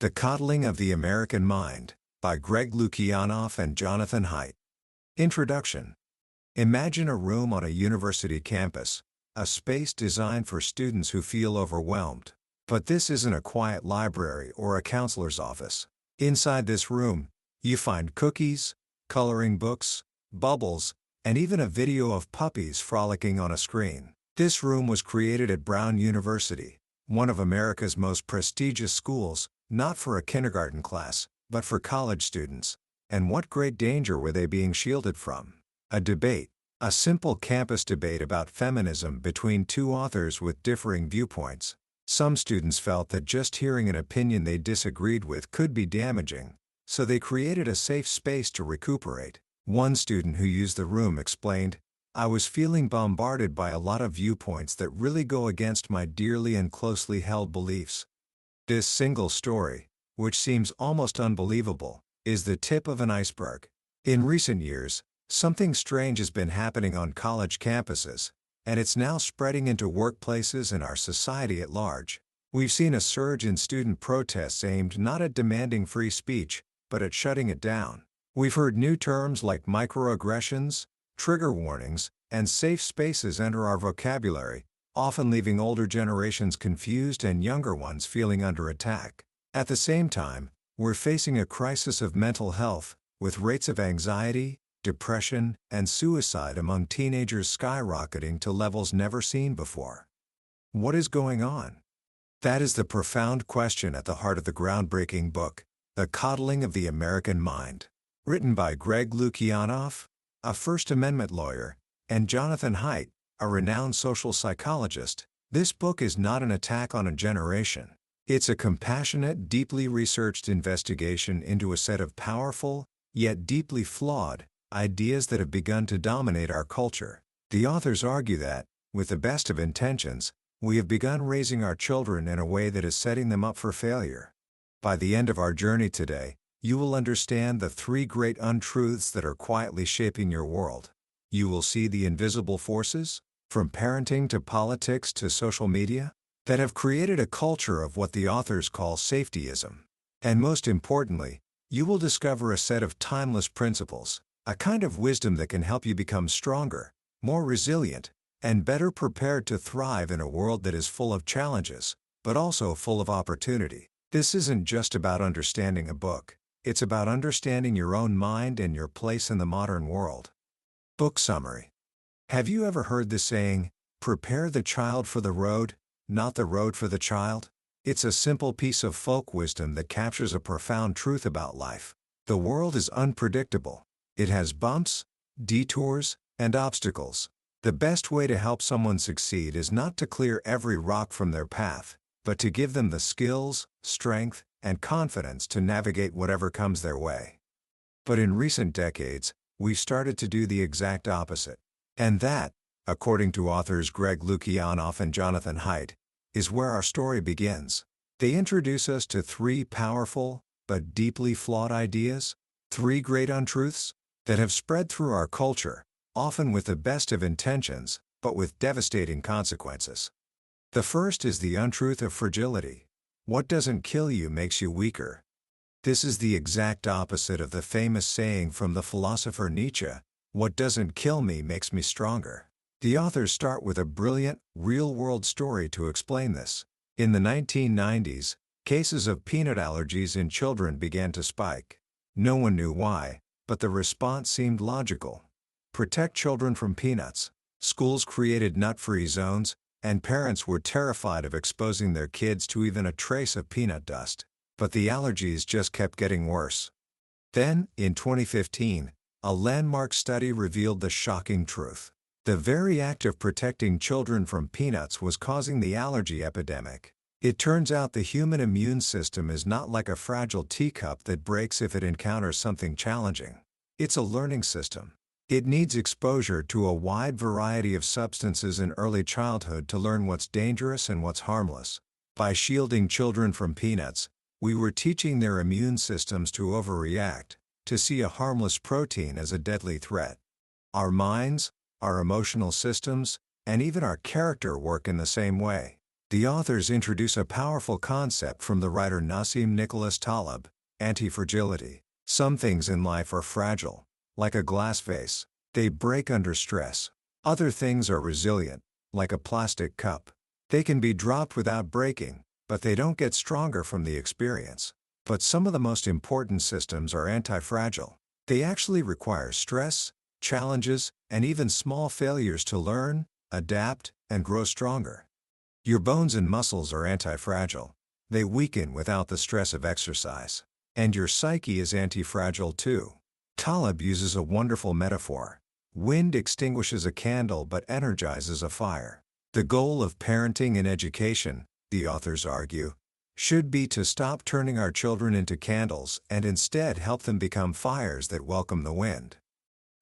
The Coddling of the American Mind, by Greg Lukianoff and Jonathan Haidt. Introduction. Imagine a room on a university campus, a space designed for students who feel overwhelmed. But this isn't a quiet library or a counselor's office. Inside this room, you find cookies, coloring books, bubbles, and even a video of puppies frolicking on a screen. This room was created at Brown University, one of America's most prestigious schools, not for a kindergarten class, but for college students. And what great danger were they being shielded from? A debate, a simple campus debate about feminism between two authors with differing viewpoints. Some students felt that just hearing an opinion they disagreed with could be damaging, so they created a safe space to recuperate. One student who used the room explained, "I was feeling bombarded by a lot of viewpoints that really go against my dearly and closely held beliefs." This single story, which seems almost unbelievable, is the tip of an iceberg. In recent years, something strange has been happening on college campuses, and it's now spreading into workplaces and our society at large. We've seen a surge in student protests aimed not at demanding free speech, but at shutting it down. We've heard new terms like microaggressions, trigger warnings, and safe spaces enter our vocabulary, often leaving older generations confused and younger ones feeling under attack. At the same time, we're facing a crisis of mental health, with rates of anxiety, depression, and suicide among teenagers skyrocketing to levels never seen before. What is going on? That is the profound question at the heart of the groundbreaking book, The Coddling of the American Mind. Written by Greg Lukianoff, a First Amendment lawyer, and Jonathan Haidt, a renowned social psychologist, this book is not an attack on a generation. It's a compassionate, deeply researched investigation into a set of powerful, yet deeply flawed, ideas that have begun to dominate our culture. The authors argue that, with the best of intentions, we have begun raising our children in a way that is setting them up for failure. By the end of our journey today, you will understand the three great untruths that are quietly shaping your world. You will see the invisible forces, from parenting to politics to social media, that have created a culture of what the authors call safetyism. And most importantly, you will discover a set of timeless principles, a kind of wisdom that can help you become stronger, more resilient, and better prepared to thrive in a world that is full of challenges, but also full of opportunity. This isn't just about understanding a book. It's about understanding your own mind and your place in the modern world. Book summary. Have you ever heard the saying, "Prepare the child for the road, not the road for the child"? It's a simple piece of folk wisdom that captures a profound truth about life. The world is unpredictable. It has bumps, detours, and obstacles. The best way to help someone succeed is not to clear every rock from their path, but to give them the skills, strength, and confidence to navigate whatever comes their way. But in recent decades, we've started to do the exact opposite. And that, according to authors Greg Lukianoff and Jonathan Haidt, is where our story begins. They introduce us to three powerful, but deeply flawed ideas, three great untruths, that have spread through our culture, often with the best of intentions, but with devastating consequences. The first is the untruth of fragility. What doesn't kill you makes you weaker. This is the exact opposite of the famous saying from the philosopher Nietzsche, "What doesn't kill me makes me stronger." The authors start with a brilliant, real-world story to explain this. In the 1990s, cases of peanut allergies in children began to spike. No one knew why, but the response seemed logical. Protect children from peanuts. Schools created nut-free zones, and parents were terrified of exposing their kids to even a trace of peanut dust. But the allergies just kept getting worse. Then, in 2015, a landmark study revealed the shocking truth. The very act of protecting children from peanuts was causing the allergy epidemic. It turns out the human immune system is not like a fragile teacup that breaks if it encounters something challenging. It's a learning system. It needs exposure to a wide variety of substances in early childhood to learn what's dangerous and what's harmless. By shielding children from peanuts, we were teaching their immune systems to overreact, to see a harmless protein as a deadly threat. Our minds, our emotional systems, and even our character work in the same way. The authors introduce a powerful concept from the writer Nassim Nicholas Taleb: anti-fragility. Some things in life are fragile, like a glass vase. They break under stress. Other things are resilient, like a plastic cup. They can be dropped without breaking, but they don't get stronger from the experience. But some of the most important systems are anti-fragile. They actually require stress, challenges, and even small failures to learn, adapt, and grow stronger. Your bones and muscles are anti-fragile. They weaken without the stress of exercise. And your psyche is anti-fragile too. Taleb uses a wonderful metaphor. Wind extinguishes a candle but energizes a fire. The goal of parenting and education, the authors argue, should be to stop turning our children into candles and instead help them become fires that welcome the wind.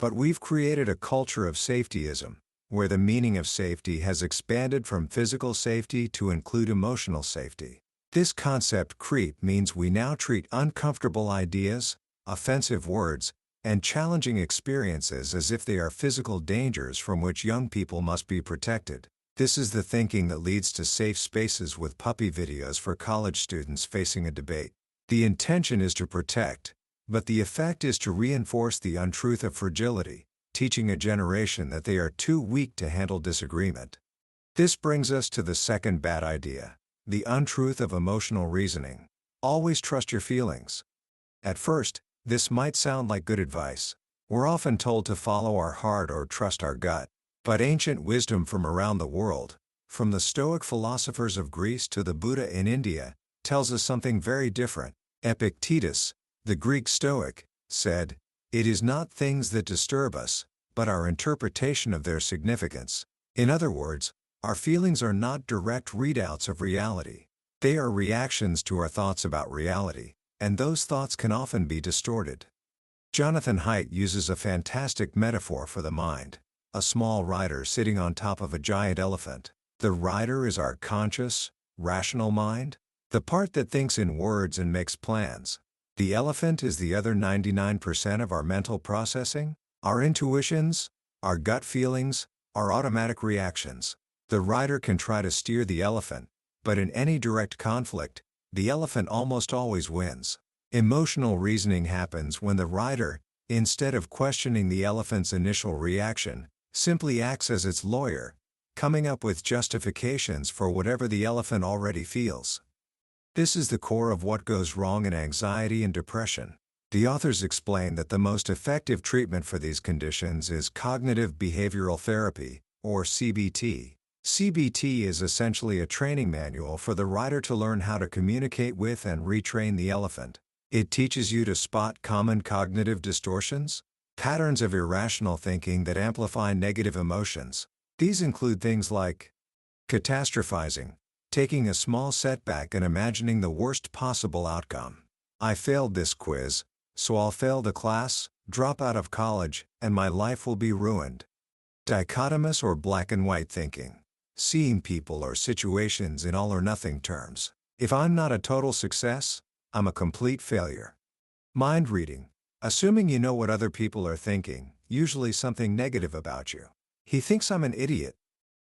But we've created a culture of safetyism, where the meaning of safety has expanded from physical safety to include emotional safety. This concept creep means we now treat uncomfortable ideas, offensive words, and challenging experiences as if they are physical dangers from which young people must be protected. This is the thinking that leads to safe spaces with puppy videos for college students facing a debate. The intention is to protect, but the effect is to reinforce the untruth of fragility, teaching a generation that they are too weak to handle disagreement. This brings us to the second bad idea: the untruth of emotional reasoning. Always trust your feelings. At first, this might sound like good advice. We're often told to follow our heart or trust our gut. But ancient wisdom from around the world, from the Stoic philosophers of Greece to the Buddha in India, tells us something very different. Epictetus, the Greek Stoic, said, "It is not things that disturb us, but our interpretation of their significance." In other words, our feelings are not direct readouts of reality. They are reactions to our thoughts about reality, and those thoughts can often be distorted. Jonathan Haidt uses a fantastic metaphor for the mind. A small rider sitting on top of a giant elephant. The rider is our conscious, rational mind, the part that thinks in words and makes plans. The elephant is the other 99% of our mental processing, our intuitions, our gut feelings, our automatic reactions. The rider can try to steer the elephant, but in any direct conflict, the elephant almost always wins. Emotional reasoning happens when the rider, instead of questioning the elephant's initial reaction, simply acts as its lawyer, coming up with justifications for whatever the elephant already feels. This is the core of what goes wrong in anxiety and depression. The authors explain that the most effective treatment for these conditions is cognitive behavioral therapy, or CBT. CBT is essentially a training manual for the rider to learn how to communicate with and retrain the elephant. It teaches you to spot common cognitive distortions, patterns of irrational thinking that amplify negative emotions. These include things like catastrophizing, taking a small setback and imagining the worst possible outcome. I failed this quiz, so I'll fail the class, drop out of college, and my life will be ruined. Dichotomous or black and white thinking, seeing people or situations in all or nothing terms. If I'm not a total success, I'm a complete failure. Mind reading. Assuming you know what other people are thinking, usually something negative about you. He thinks I'm an idiot.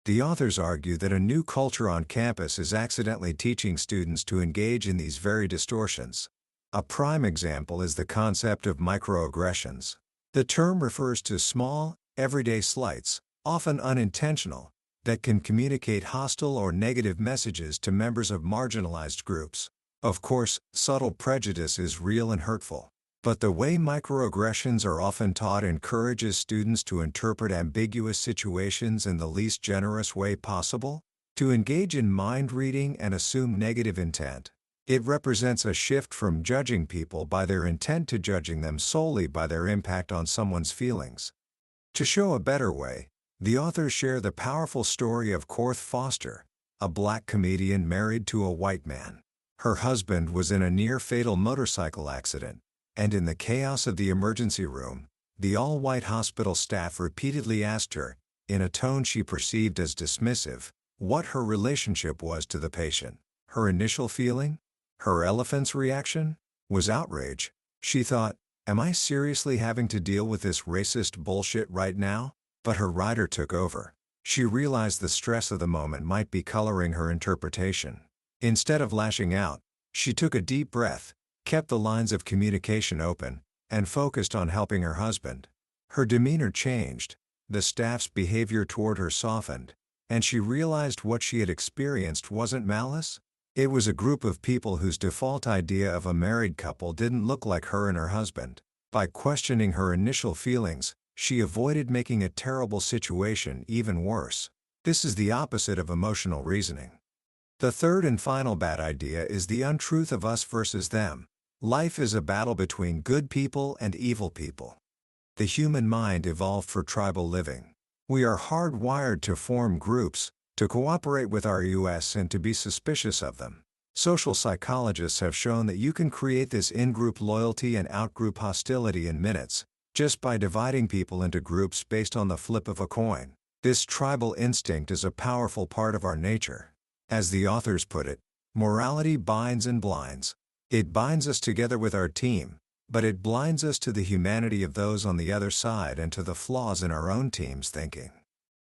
The authors argue that a new culture on campus is accidentally teaching students to engage in these very distortions. A prime example is the concept of microaggressions. The term refers to small, everyday slights, often unintentional, that can communicate hostile or negative messages to members of marginalized groups. Of course, subtle prejudice is real and hurtful. But the way microaggressions are often taught encourages students to interpret ambiguous situations in the least generous way possible, to engage in mind reading and assume negative intent. It represents a shift from judging people by their intent to judging them solely by their impact on someone's feelings. To show a better way, the authors share the powerful story of Korth Foster, a black comedian married to a white man. Her husband was in a near-fatal motorcycle accident, and in the chaos of the emergency room, the all-white hospital staff repeatedly asked her, in a tone she perceived as dismissive, what her relationship was to the patient. Her initial feeling? Her elephant's reaction? Was outrage. She thought, am I seriously having to deal with this racist bullshit right now? But her rider took over. She realized the stress of the moment might be coloring her interpretation. Instead of lashing out, she took a deep breath, kept the lines of communication open, and focused on helping her husband. Her demeanor changed, the staff's behavior toward her softened, and she realized what she had experienced wasn't malice. It was a group of people whose default idea of a married couple didn't look like her and her husband. By questioning her initial feelings, she avoided making a terrible situation even worse. This is the opposite of emotional reasoning. The third and final bad idea is the untruth of us versus them. Life is a battle between good people and evil people. The human mind evolved for tribal living. We are hardwired to form groups, to cooperate with our US and to be suspicious of them. Social psychologists have shown that you can create this in-group loyalty and out-group hostility in minutes, just by dividing people into groups based on the flip of a coin. This tribal instinct is a powerful part of our nature. As the authors put it, morality binds and blinds. It binds us together with our team, but it blinds us to the humanity of those on the other side and to the flaws in our own team's thinking.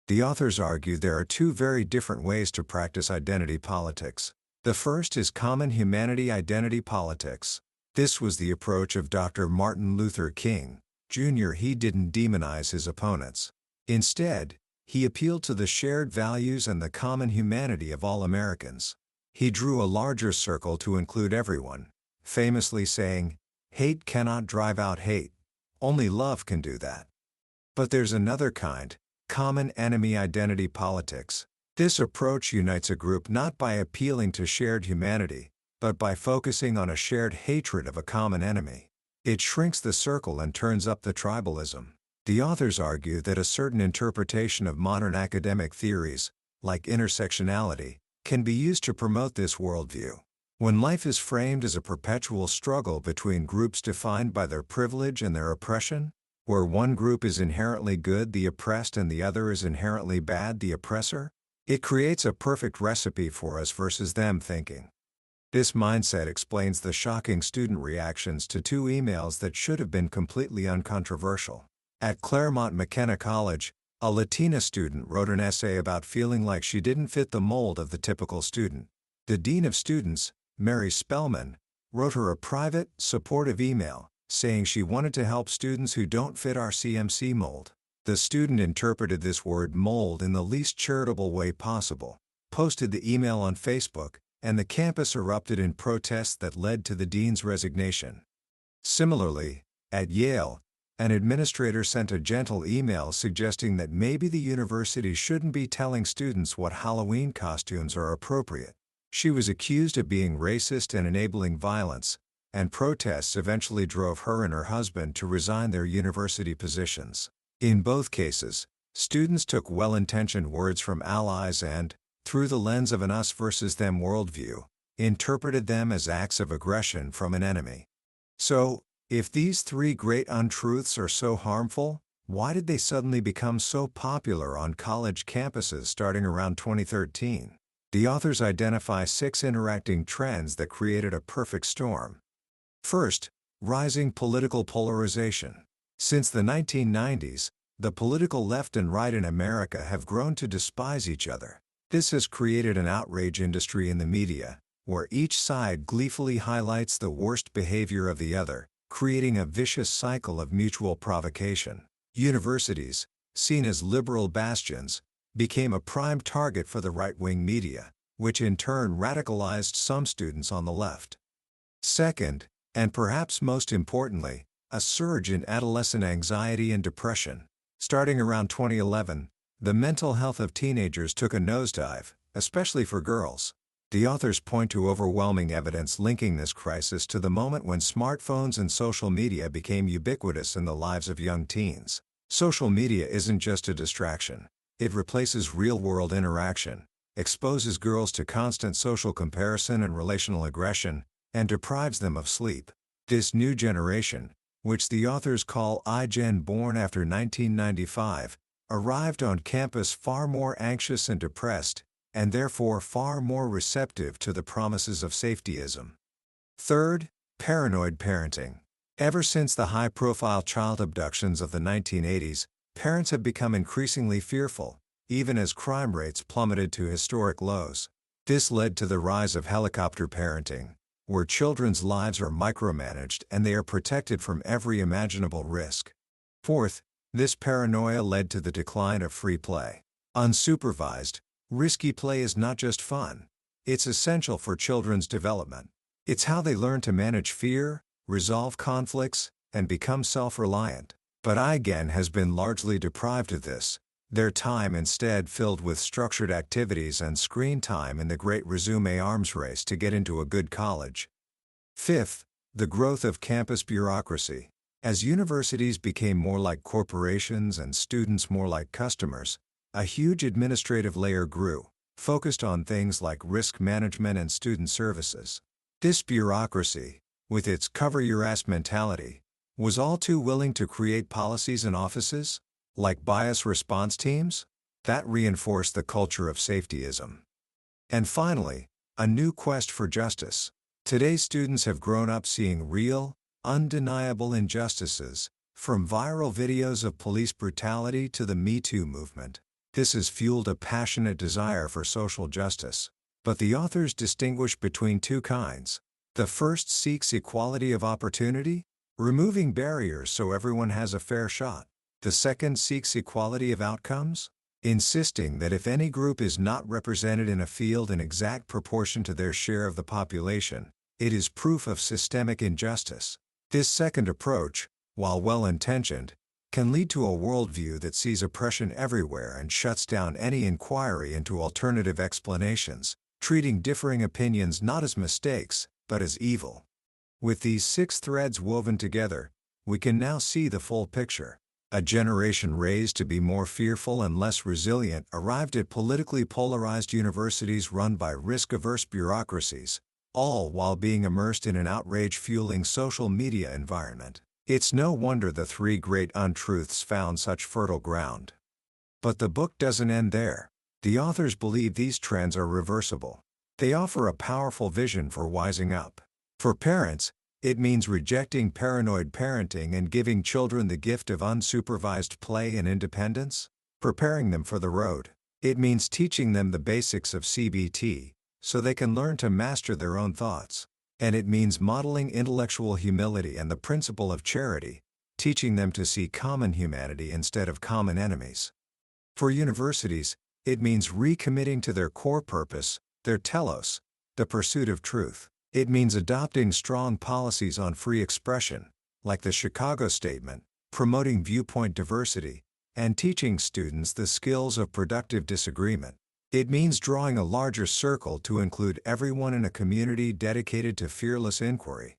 The authors argue there are two very different ways to practice identity politics. The first is common humanity identity politics. This was the approach of Dr. Martin Luther King, Jr. He didn't demonize his opponents. Instead, he appealed to the shared values and the common humanity of all Americans. He drew a larger circle to include everyone, famously saying, "Hate cannot drive out hate. Only love can do that." But there's another kind, common enemy identity politics. This approach unites a group not by appealing to shared humanity, but by focusing on a shared hatred of a common enemy. It shrinks the circle and turns up the tribalism. The authors argue that a certain interpretation of modern academic theories, like intersectionality, can be used to promote this worldview. When life is framed as a perpetual struggle between groups defined by their privilege and their oppression, where one group is inherently good, the oppressed, and the other is inherently bad, the oppressor, it creates a perfect recipe for us versus them thinking. This mindset explains the shocking student reactions to two emails that should have been completely uncontroversial. At Claremont McKenna College, a Latina student wrote an essay about feeling like she didn't fit the mold of the typical student. The dean of students, Mary Spellman, wrote her a private, supportive email, saying she wanted to help students who don't fit our CMC mold. The student interpreted this word mold in the least charitable way possible, posted the email on Facebook, and the campus erupted in protests that led to the dean's resignation. Similarly, at Yale, an administrator sent a gentle email suggesting that maybe the university shouldn't be telling students what Halloween costumes are appropriate. She was accused of being racist and enabling violence, and protests eventually drove her and her husband to resign their university positions. In both cases, students took well-intentioned words from allies and, through the lens of an us versus them worldview, interpreted them as acts of aggression from an enemy. So, if these three great untruths are so harmful, why did they suddenly become so popular on college campuses starting around 2013? The authors identify 6 interacting trends that created a perfect storm. First, rising political polarization. Since the 1990s, the political left and right in America have grown to despise each other. This has created an outrage industry in the media, where each side gleefully highlights the worst behavior of the other, creating a vicious cycle of mutual provocation. Universities, seen as liberal bastions, became a prime target for the right-wing media, which in turn radicalized some students on the left. Second, and perhaps most importantly, a surge in adolescent anxiety and depression. Starting around 2011, the mental health of teenagers took a nosedive, especially for girls. The authors point to overwhelming evidence linking this crisis to the moment when smartphones and social media became ubiquitous in the lives of young teens. Social media isn't just a distraction. It replaces real-world interaction, exposes girls to constant social comparison and relational aggression, and deprives them of sleep. This new generation, which the authors call iGen born after 1995, arrived on campus far more anxious and depressed, and therefore far more receptive to the promises of safetyism. Third, paranoid parenting. Ever since the high-profile child abductions of the 1980s, parents have become increasingly fearful, even as crime rates plummeted to historic lows. This led to the rise of helicopter parenting, where children's lives are micromanaged and they are protected from every imaginable risk. Fourth, this paranoia led to the decline of free play. Unsupervised, risky play is not just fun. It's essential for children's development. It's how they learn to manage fear, resolve conflicts, and become self-reliant. But IGAN has been largely deprived of this, their time instead filled with structured activities and screen time in the great resume arms race to get into a good college. Fifth, the growth of campus bureaucracy. As universities became more like corporations and students more like customers, a huge administrative layer grew, focused on things like risk management and student services. This bureaucracy, with its cover-your-ass mentality, was all too willing to create policies and offices, like bias response teams, that reinforced the culture of safetyism. And finally, a new quest for justice. Today's students have grown up seeing real, undeniable injustices, from viral videos of police brutality to the Me Too movement. This has fueled a passionate desire for social justice. But the authors distinguish between two kinds. The first seeks equality of opportunity, removing barriers so everyone has a fair shot. The second seeks equality of outcomes, insisting that if any group is not represented in a field in exact proportion to their share of the population, it is proof of systemic injustice. This second approach, while well-intentioned, can lead to a worldview that sees oppression everywhere and shuts down any inquiry into alternative explanations, treating differing opinions not as mistakes, but as evil. With these 6 threads woven together, we can now see the full picture. A generation raised to be more fearful and less resilient arrived at politically polarized universities run by risk-averse bureaucracies, all while being immersed in an outrage-fueling social media environment. It's no wonder the 3 great untruths found such fertile ground. But the book doesn't end there. The authors believe these trends are reversible. They offer a powerful vision for wising up. For parents, it means rejecting paranoid parenting and giving children the gift of unsupervised play and independence, preparing them for the road. It means teaching them the basics of CBT, so they can learn to master their own thoughts. And it means modeling intellectual humility and the principle of charity, teaching them to see common humanity instead of common enemies. For universities, it means recommitting to their core purpose, their telos, the pursuit of truth. It means adopting strong policies on free expression, like the Chicago Statement, promoting viewpoint diversity, and teaching students the skills of productive disagreement. It means drawing a larger circle to include everyone in a community dedicated to fearless inquiry.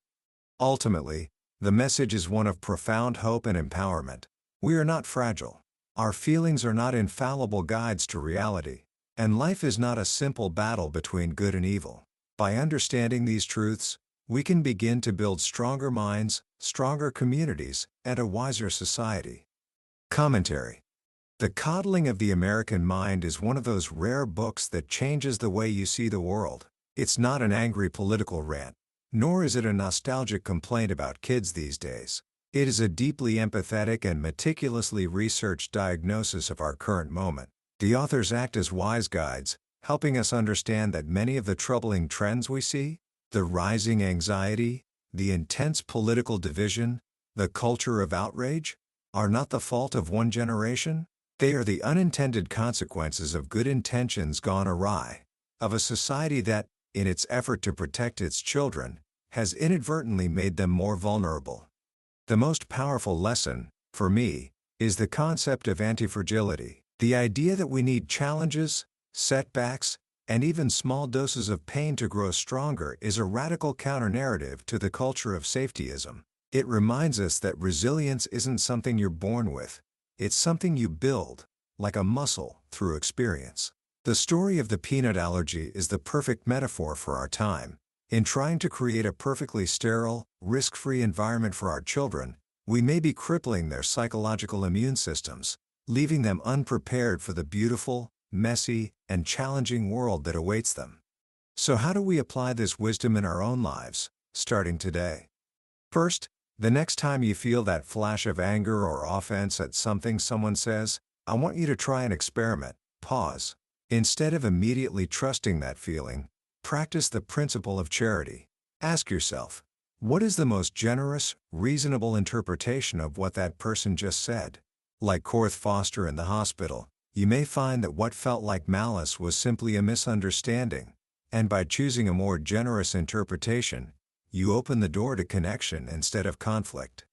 Ultimately, the message is one of profound hope and empowerment. We are not fragile. Our feelings are not infallible guides to reality. And life is not a simple battle between good and evil. By understanding these truths, we can begin to build stronger minds, stronger communities, and a wiser society. Commentary. The Coddling of the American Mind is one of those rare books that changes the way you see the world. It's not an angry political rant, nor is it a nostalgic complaint about kids these days. It is a deeply empathetic and meticulously researched diagnosis of our current moment. The authors act as wise guides, helping us understand that many of the troubling trends we see, the rising anxiety, the intense political division, the culture of outrage, are not the fault of one generation. They are the unintended consequences of good intentions gone awry, of a society that, in its effort to protect its children, has inadvertently made them more vulnerable. The most powerful lesson, for me, is the concept of antifragility. The idea that we need challenges, setbacks, and even small doses of pain to grow stronger is a radical counter-narrative to the culture of safetyism. It reminds us that resilience isn't something you're born with. It's something you build, like a muscle, through experience. The story of the peanut allergy is the perfect metaphor for our time. In trying to create a perfectly sterile, risk-free environment for our children, we may be crippling their psychological immune systems, leaving them unprepared for the beautiful, messy, and challenging world that awaits them. So how do we apply this wisdom in our own lives, starting today? First, the next time you feel that flash of anger or offense at something someone says, I want you to try an experiment. pause. Instead of immediately trusting that feeling, practice the principle of charity. Ask yourself, what is the most generous, reasonable interpretation of what that person just said? Like Korth Foster in the hospital, you may find that what felt like malice was simply a misunderstanding, and by choosing a more generous interpretation, you open the door to connection instead of conflict.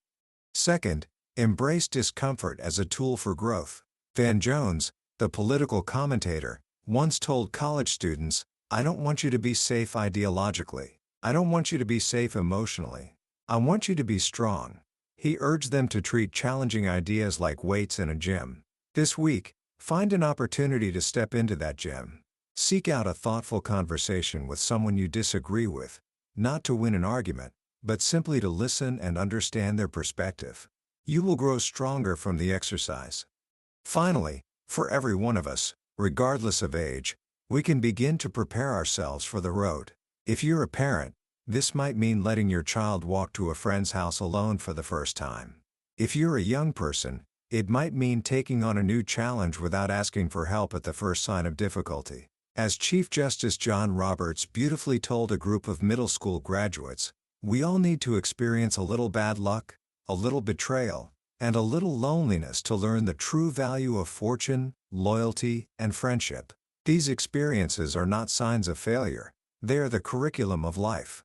Second, embrace discomfort as a tool for growth. Van Jones, the political commentator, once told college students, "I don't want you to be safe ideologically. I don't want you to be safe emotionally. I want you to be strong." He urged them to treat challenging ideas like weights in a gym. This week, find an opportunity to step into that gym. Seek out a thoughtful conversation with someone you disagree with, not to win an argument, but simply to listen and understand their perspective. You will grow stronger from the exercise. Finally, for every one of us, regardless of age, we can begin to prepare ourselves for the road. If you're a parent, this might mean letting your child walk to a friend's house alone for the first time. If you're a young person, it might mean taking on a new challenge without asking for help at the first sign of difficulty. As Chief Justice John Roberts beautifully told a group of middle school graduates, we all need to experience a little bad luck, a little betrayal, and a little loneliness to learn the true value of fortune, loyalty, and friendship. These experiences are not signs of failure, they are the curriculum of life.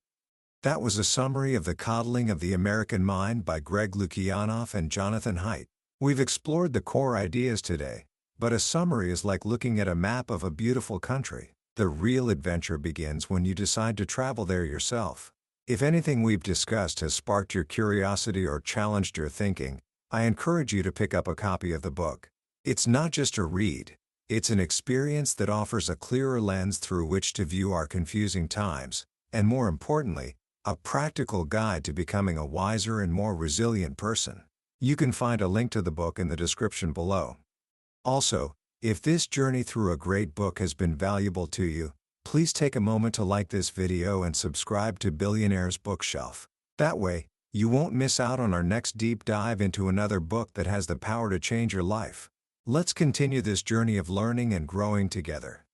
That was a summary of The Coddling of the American Mind by Greg Lukianoff and Jonathan Haidt. We've explored the core ideas today, but a summary is like looking at a map of a beautiful country. The real adventure begins when you decide to travel there yourself. If anything we've discussed has sparked your curiosity or challenged your thinking, I encourage you to pick up a copy of the book. It's not just a read, it's an experience that offers a clearer lens through which to view our confusing times, and more importantly, a practical guide to becoming a wiser and more resilient person. You can find a link to the book in the description below. Also, if this journey through a great book has been valuable to you, please take a moment to like this video and subscribe to Billionaire's Bookshelf. That way, you won't miss out on our next deep dive into another book that has the power to change your life. Let's continue this journey of learning and growing together.